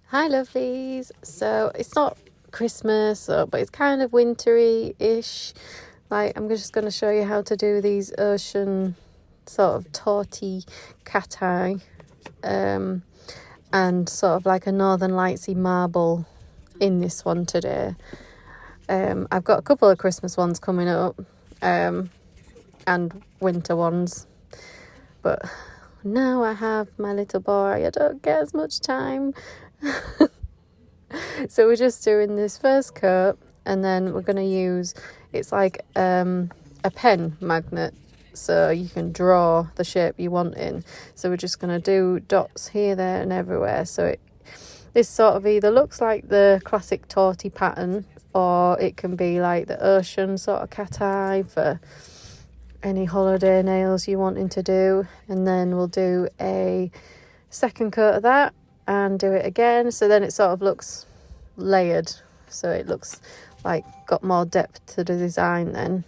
Hi lovelies. So it's not Christmas, but it's kind of wintry-ish. Like I'm just going to show you how to do these ocean sort of tortie cat eye, and sort of like a Northern Lightsy marble in this one today. I've got a couple of Christmas ones coming up, and winter ones, but now I have my little boy, I don't get as much time. So we're just doing this first coat, and then we're going to use, it's like a pen magnet, so you can draw the shape you want in. So we're just going to do dots here, there and everywhere. So this sort of either looks like the classic Tortie pattern, or it can be like the ocean sort of cat eye for any holiday nails you wanting to do. And then we'll do a second coat of that and do it again, so then it sort of looks layered, so it looks like got more depth to the design then.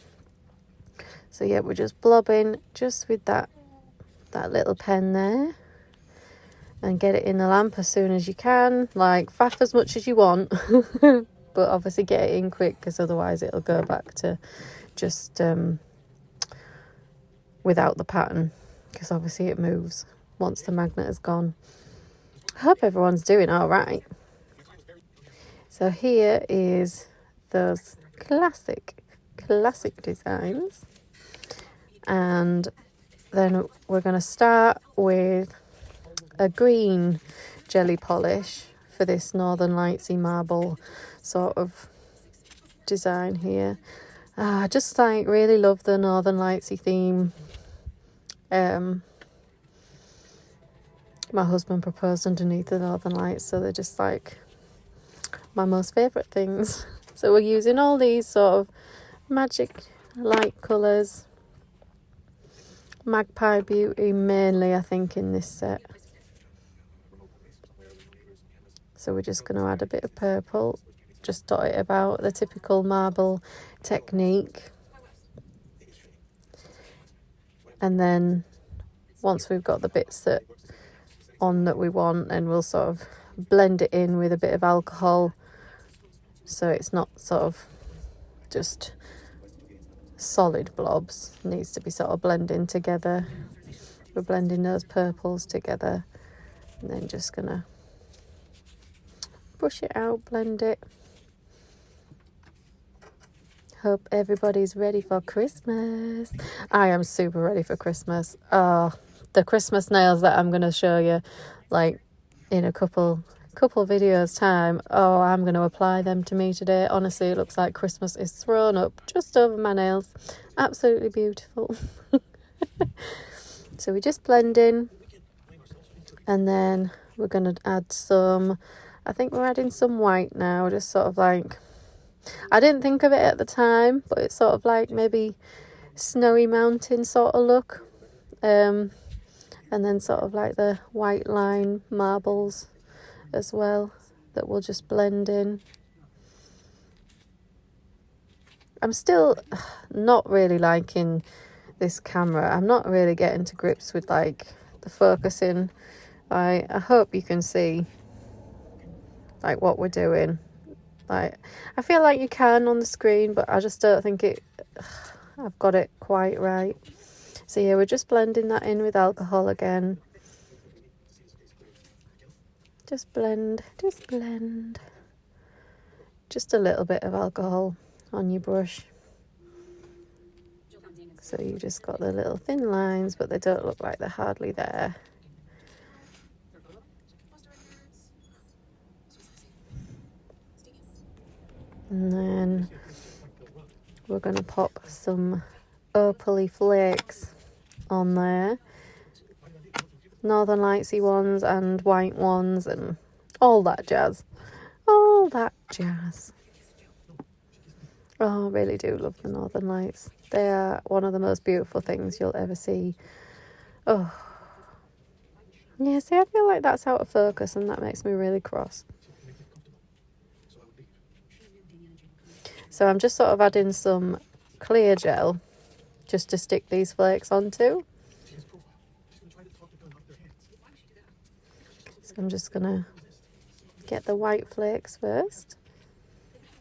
So yeah, we're just blobbing just with that little pen there, and get it in the lamp as soon as you can, like faff as much as you want but obviously get it in quick, because otherwise it'll go back to just without the pattern, because obviously it moves once the magnet is gone. I hope everyone's doing all right. So here is those classic designs, and then we're going to start with a green jelly polish for this Northern Lightsy marble sort of design here. I just like really love the Northern Lightsy theme. My husband proposed underneath the Northern Lights, so they're just like my most favourite things. So we're using all these sort of magic light colours. Magpie Beauty mainly, I think, in this set. So we're just going to add a bit of purple, just dot it about, the typical marble technique. And then once we've got the bits that we want, then we'll sort of blend it in with a bit of alcohol, so it's not sort of just solid blobs. It needs to be sort of blending together. We're blending those purples together, and then just gonna brush it out, blend it. Hope everybody's ready for Christmas. I am super ready for Christmas. The Christmas nails that I'm going to show you, like in a couple videos time. I'm going to apply them to me today. Honestly, it looks like Christmas is thrown up just over my nails. Absolutely beautiful. So we just blend in, and then we're going to add some, I think we're adding some white now, just sort of like, I didn't think of it at the time, but it's sort of like maybe snowy mountain sort of look. And then sort of like the white line marbles as well that will just blend in. I'm still not really liking this camera. I'm not really getting to grips with like the focusing. I hope you can see like what we're doing. Like, I feel like you can on the screen, but I just don't think I've got it quite right. So yeah, we're just blending that in with alcohol again. Just blend. Just a little bit of alcohol on your brush. So you just got the little thin lines, but they don't look like they're hardly there. And then we're going to pop some opally flakes on there. Northern Lightsy ones and white ones and all that jazz. Oh, I really do love the Northern Lights. They are one of the most beautiful things you'll ever see. Oh. Yeah, see, I feel like that's out of focus, and that makes me really cross. So I'm just sort of adding some clear gel just to stick these flakes onto. So I'm just going to get the white flakes first.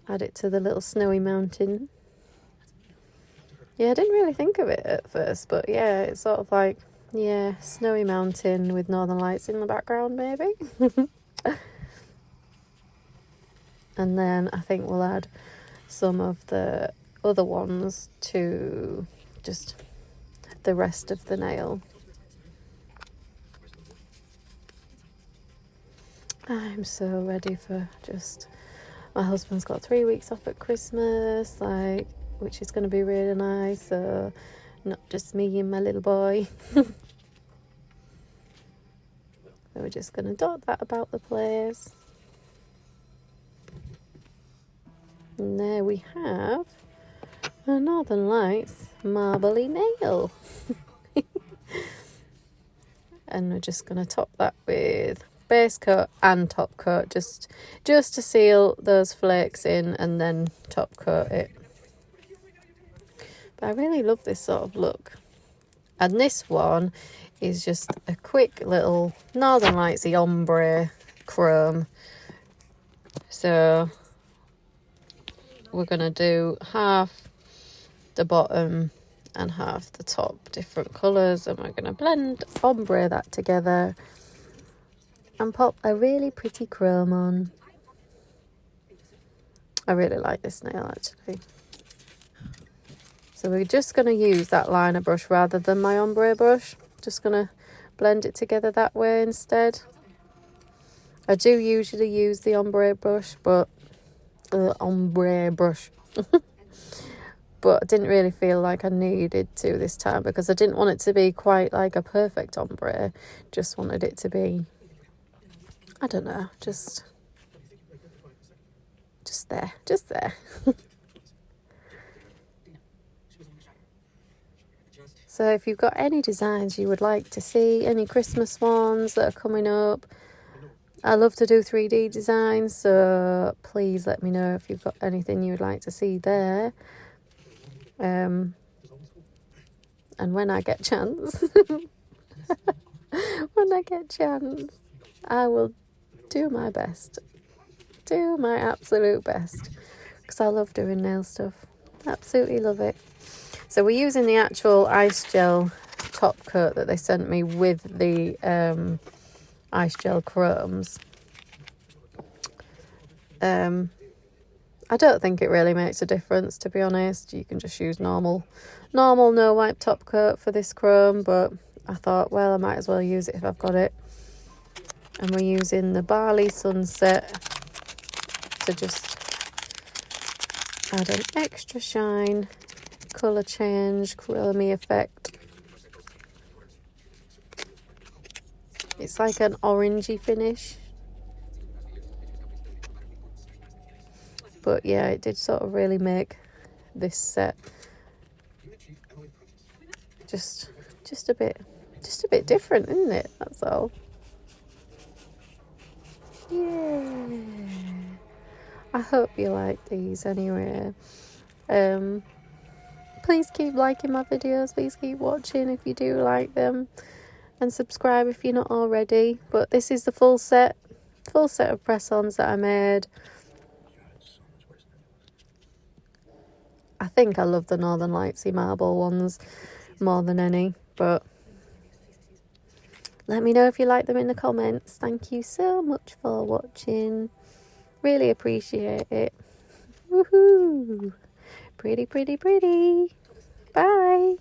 Add it to the little snowy mountain. Yeah, I didn't really think of it at first, but yeah, it's sort of like, yeah, snowy mountain with northern lights in the background maybe. And then I think we'll add some of the other ones to just the rest of the nail. I'm so ready for just, my husband's got 3 weeks off at Christmas, like, which is going to be really nice, so not just me and my little boy. So we're just going to dot that about the place. And there we have a Northern Lights marbly nail. And we're just going to top that with base coat and top coat, just to seal those flakes in, and then top coat it. But I really love this sort of look. And this one is just a quick little Northern Lightsy ombre chrome. So we're going to do half the bottom and half the top, different colours, and we're going to blend ombre that together and pop a really pretty chrome on. I really like this nail actually. So we're just going to use that liner brush rather than my ombre brush. Just going to blend it together that way instead. I do usually use the ombre brush, but but I didn't really feel like I needed to this time, because I didn't want it to be quite like a perfect ombre. Just wanted it to be, I don't know, just there. So if you've got any designs you would like to see, any Christmas ones that are coming up, I love to do 3D designs, so please let me know if you've got anything you would like to see there. And when I get chance, I will do my best, do my absolute best, because I love doing nail stuff, absolutely love it. So we're using the actual ice gel top coat that they sent me with the ice gel chromes. I don't think it really makes a difference, to be honest. You can just use normal no wipe top coat for this chrome, but I thought, well, I might as well use it if I've got it. And we're using the Barley Sunset to just add an extra shine, colour change, chromey effect. It's like an orangey finish. But yeah, it did sort of really make this set just a bit different, isn't it? That's all. Yeah. I hope you like these anyway. Please keep liking my videos. Please keep watching if you do like them, and subscribe if you're not already. But this is the full set of press-ons that I made. I think I love the Northern Lightsy marble ones more than any, but let me know if you like them in the comments. Thank you so much for watching. Really appreciate it. Woohoo! Pretty. Bye.